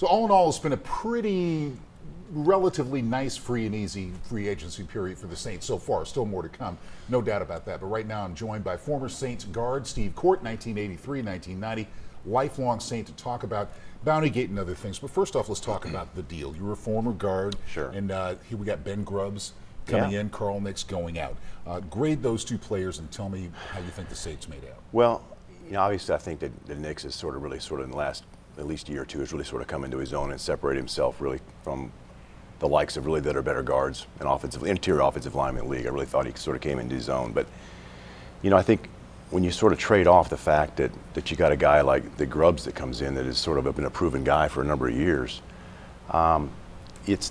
So all in all, it's been a pretty relatively nice free and easy free agency period for the Saints so far. Still more to come, no doubt about that. But right now I'm joined by former Saints guard Steve Korte, 1983, 1990, lifelong Saint, to talk about Bountygate and other things. But first off, let's talk about the deal. You were a former guard. Sure. And here we got Ben Grubbs coming in, Carl Nicks going out. Grade those two players and tell me how you think the Saints made out. Well, obviously I think that Nicks is really in the last at least year or two has really sort of come into his own and separated himself really from the likes of really that are better guards and interior offensive linemen in the league. I really thought he sort of came into his own. But, I think when you sort of trade off the fact that you got a guy like the Grubbs that comes in that has sort of been a proven guy for a number of years, we're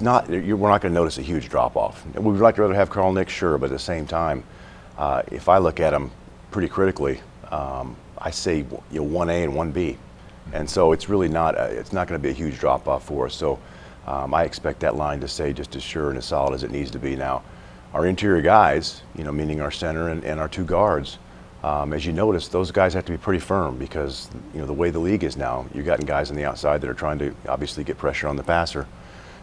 not going to notice a huge drop-off. We'd like to rather have Carl Nicks, sure, but at the same time, if I look at him pretty critically, I say 1A and 1B. And so it's really not going to be a huge drop-off for us. So I expect that line to stay just as sure and as solid as it needs to be. Now, our interior guys, meaning our center and our two guards, as you notice, those guys have to be pretty firm because, the way the league is now, you've got guys on the outside that are trying to obviously get pressure on the passer.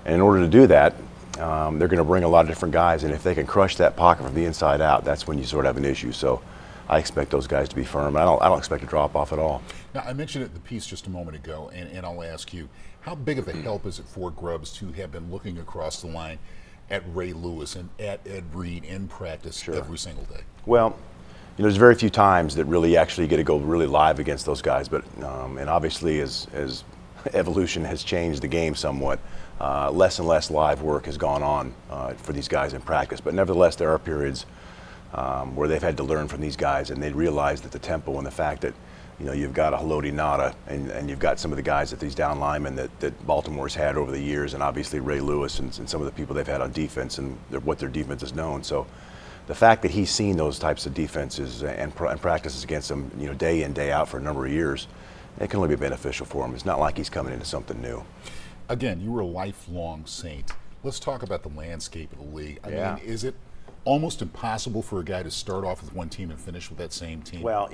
And in order to do that, they're going to bring a lot of different guys. And if they can crush that pocket from the inside out, that's when you sort of have an issue. So I expect those guys to be firm. I don't expect a drop off at all. Now, I mentioned it in the piece just a moment ago, and I'll ask you, how big of a help is it for Grubbs to have been looking across the line at Ray Lewis and at Ed Reed in practice every single day? Well, there's very few times that really actually get to go really live against those guys, but and obviously as evolution has changed the game somewhat, less and less live work has gone on for these guys in practice. But nevertheless, there are periods where they've had to learn from these guys, and they realize that the tempo and the fact that you've got a Haloti Nada and you've got some of the guys at these down linemen that Baltimore's had over the years, and obviously Ray Lewis and some of the people they've had on defense and what their defense is known. So the fact that he's seen those types of defenses and practices against them, day in, day out for a number of years, it can only be beneficial for him. It's not like he's coming into something new. Again, you were a lifelong Saint. Let's talk about the landscape of the league. I mean, is it almost impossible for a guy to start off with one team and finish with that same team? Well,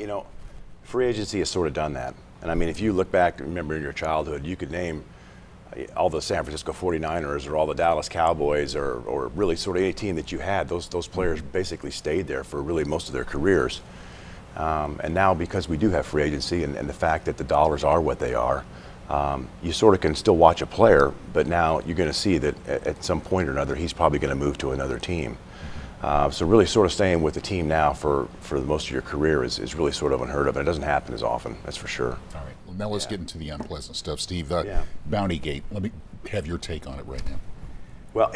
free agency has sort of done that. And I mean, if you look back, remember in your childhood, you could name all the San Francisco 49ers or all the Dallas Cowboys or really sort of any team that you had. Those players basically stayed there for really most of their careers. And now because we do have free agency and the fact that the dollars are what they are, you sort of can still watch a player, but now you're going to see that at some point or another, he's probably going to move to another team. So really sort of staying with the team now for most of your career is really sort of unheard of. And it doesn't happen as often, that's for sure. All right. Well, now let's get into the unpleasant stuff. Steve, Bountygate, let me have your take on it right now. Well,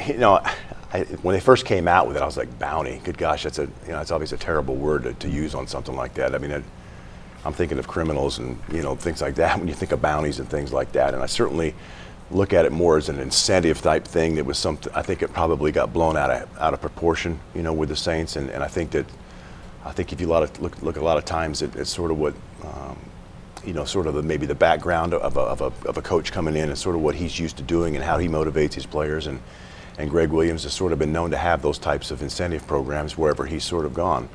when they first came out with it, I was like, bounty. Good gosh, it's obviously a terrible word to use on something like that. I mean, I'm thinking of criminals and things like that when you think of bounties and things like that. And I certainly look at it more as an incentive type thing. That was something I think it probably got blown out of proportion, with the Saints. And I think if you look a lot of times, it's sort of what sort of maybe the background of a coach coming in and sort of what he's used to doing and how he motivates his players. And Greg Williams has sort of been known to have those types of incentive programs wherever he's sort of gone.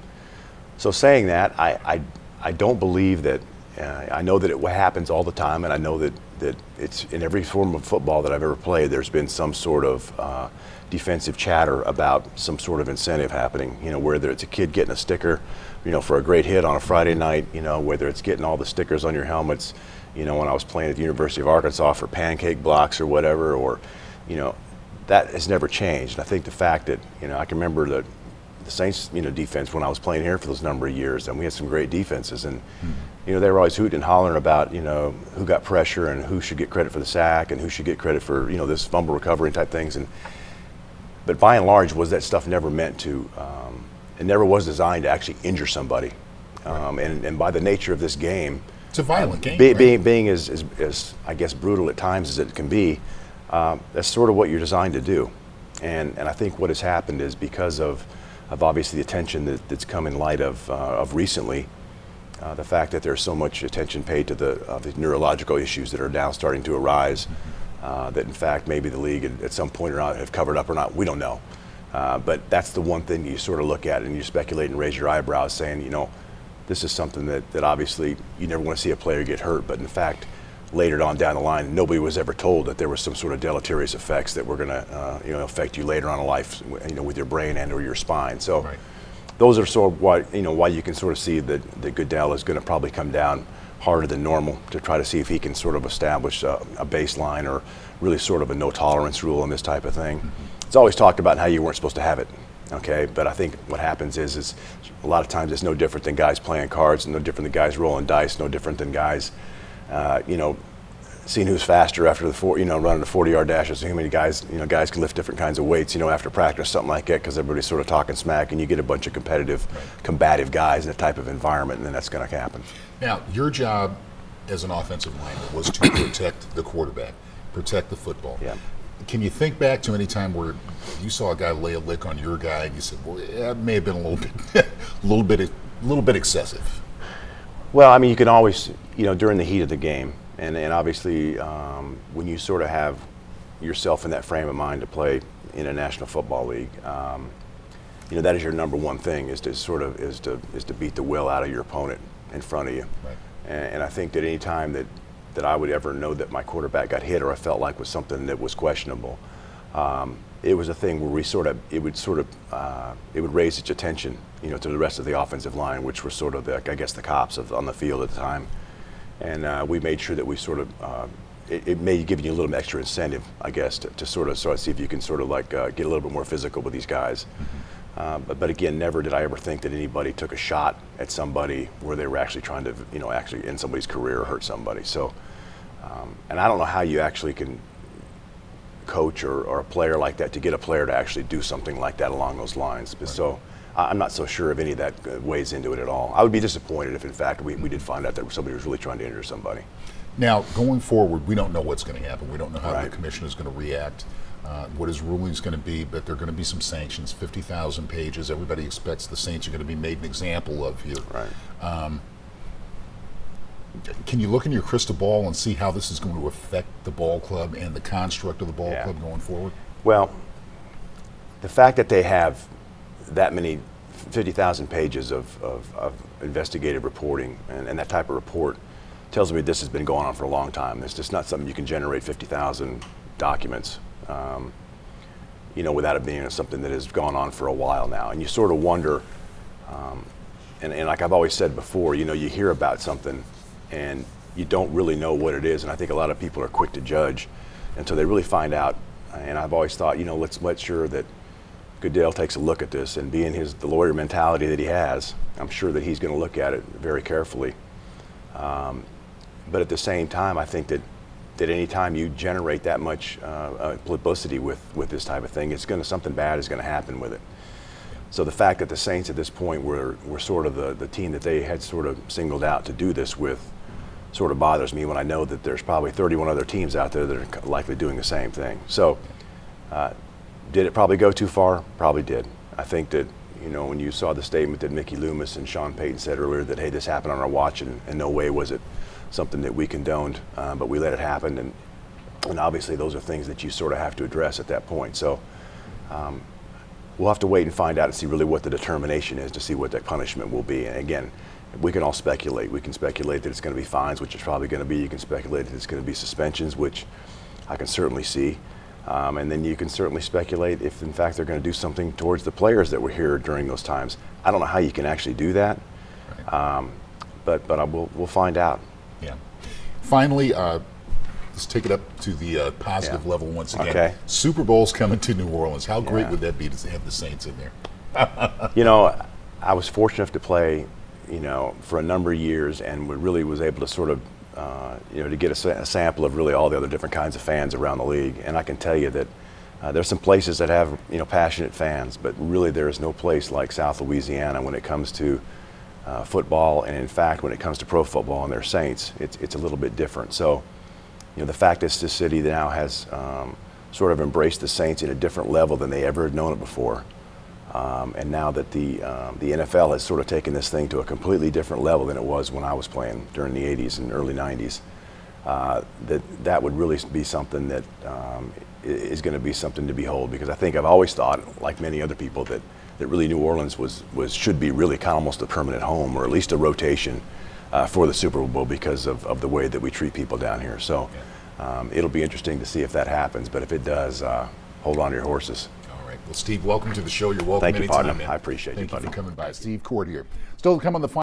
So saying that, I don't believe that. I know that it happens all the time, and I know that it's in every form of football that I've ever played. There's been some sort of defensive chatter about some sort of incentive happening. Whether it's a kid getting a sticker, for a great hit on a Friday night. Whether it's getting all the stickers on your helmets. When I was playing at the University of Arkansas for pancake blocks or whatever, or that has never changed. And I think the fact that I can remember the Saints, defense when I was playing here for those number of years, and we had some great defenses, and they were always hooting and hollering about who got pressure and who should get credit for the sack and who should get credit for this fumble recovery type things. But by and large, was that stuff never meant to? It never was designed to actually injure somebody. And by the nature of this game, it's a violent game. Being as I guess brutal at times as it can be, that's sort of what you're designed to do. And I think what has happened is because of obviously the attention that's come in light of recently, the fact that there's so much attention paid to the neurological issues that are now starting to arise, that in fact maybe the league at some point or not have covered up or not, we don't know. But that's the one thing you sort of look at and you speculate and raise your eyebrows saying, this is something that obviously you never want to see a player get hurt, but in fact, later on down the line. Nobody was ever told that there was some sort of deleterious effects that were going to affect you later on in life, with your brain and or your spine. So Right. those are sort of why you can sort of see that Goodell is going to probably come down harder than normal to try to see if he can sort of establish a baseline or really sort of a no tolerance rule on this type of thing. It's always talked about how you weren't supposed to have it, okay? But I think what happens is a lot of times it's no different than guys playing cards, no different than guys rolling dice, no different than guys, seeing who's faster after running the 40-yard dashes. So how many guys can lift different kinds of weights, after practice, something like that, because everybody's sort of talking smack, and you get a bunch of competitive, combative guys in that type of environment, and then that's going to happen. Now, your job as an offensive lineman was to protect the quarterback, protect the football. Yeah. Can you think back to any time where you saw a guy lay a lick on your guy and you said, "Well, that may have been a little bit excessive"? Well, I mean, you can always, during the heat of the game, and obviously when you sort of have yourself in that frame of mind to play in a National Football League, that is your number one thing is to beat the will out of your opponent in front of you. Right. And I think that any time that I would ever know that my quarterback got hit or I felt like was something that was questionable, it was a thing where it would raise its attention, to the rest of the offensive line, which were sort of the cops on the field at the time. And we made sure that we it may give you a little extra incentive, I guess, to sort of see if you can get a little bit more physical with these guys. But again, never did I ever think that anybody took a shot at somebody where they were actually trying to, actually end somebody's career or hurt somebody. So, and I don't know how you actually can coach or a player like that to get a player to actually do something like that along those lines. But so I'm not so sure if any of that weighs into it at all. I would be disappointed if, in fact, we did find out that somebody was really trying to injure somebody. Now, going forward, we don't know what's going to happen. We don't know how Right. the commission is going to react, what his ruling is going to be, but there are going to be some sanctions, 50,000 pages. Everybody expects the Saints are going to be made an example of here. Right. Can you look in your crystal ball and see how this is going to affect the ball club and the construct of the ball Yeah. club going forward? Well, the fact that they have that many 50,000 pages of investigative reporting and that type of report tells me this has been going on for a long time. It's just not something you can generate 50,000 documents, without it being something that has gone on for a while now. And you sort of wonder, and like I've always said before, you hear about something and you don't really know what it is. And I think a lot of people are quick to judge until they really find out. And I've always thought, let's make sure that Goodell takes a look at this, and being the lawyer mentality that he has, I'm sure that he's going to look at it very carefully. But at the same time, I think that any time you generate that much publicity with this type of thing, something bad is going to happen with it. So the fact that the Saints at this point were sort of the team that they had sort of singled out to do this with sort of bothers me when I know that there's probably 31 other teams out there that are likely doing the same thing. So did it probably go too far? Probably did. I think that, when you saw the statement that Mickey Loomis and Sean Payton said earlier that, hey, this happened on our watch, and in no way was it something that we condoned, but we let it happen. And obviously those are things that you sort of have to address at that point. So we'll have to wait and find out and see really what the determination is to see what that punishment will be. And again, we can all speculate. We can speculate that it's going to be fines, which it's probably going to be. You can speculate that it's going to be suspensions, which I can certainly see. And then you can certainly speculate if, in fact, they're going to do something towards the players that were here during those times. I don't know how you can actually do that, Right. but we'll find out. Yeah. Finally, let's take it up to the positive level once again. Okay. Super Bowl's coming to New Orleans. How great Yeah. would that be to have the Saints in there? I was fortunate enough to play, for a number of years, and really was able to sort of, to get a sample of really all the other different kinds of fans around the league. And I can tell you that there's some places that have, passionate fans, but really there is no place like South Louisiana when it comes to football, and in fact, when it comes to pro football and their Saints, it's a little bit different. So, the fact that this city now has sort of embraced the Saints at a different level than they ever had known it before, and now that the NFL has sort of taken this thing to a completely different level than it was when I was playing during the 80s and early 90s, that would really be something that is going to be something to behold, because I think I've always thought, like many other people, that really New Orleans should be really kind of almost a permanent home, or at least a rotation for the Super Bowl because of the way that we treat people down here. So it'll be interesting to see if that happens. But if it does, hold on to your horses. All right. Well, Steve, welcome to the show. You're welcome Thank you, anytime, partner. man. I appreciate you, Thank you buddy. for coming by. Steve Korte here. Still to come on the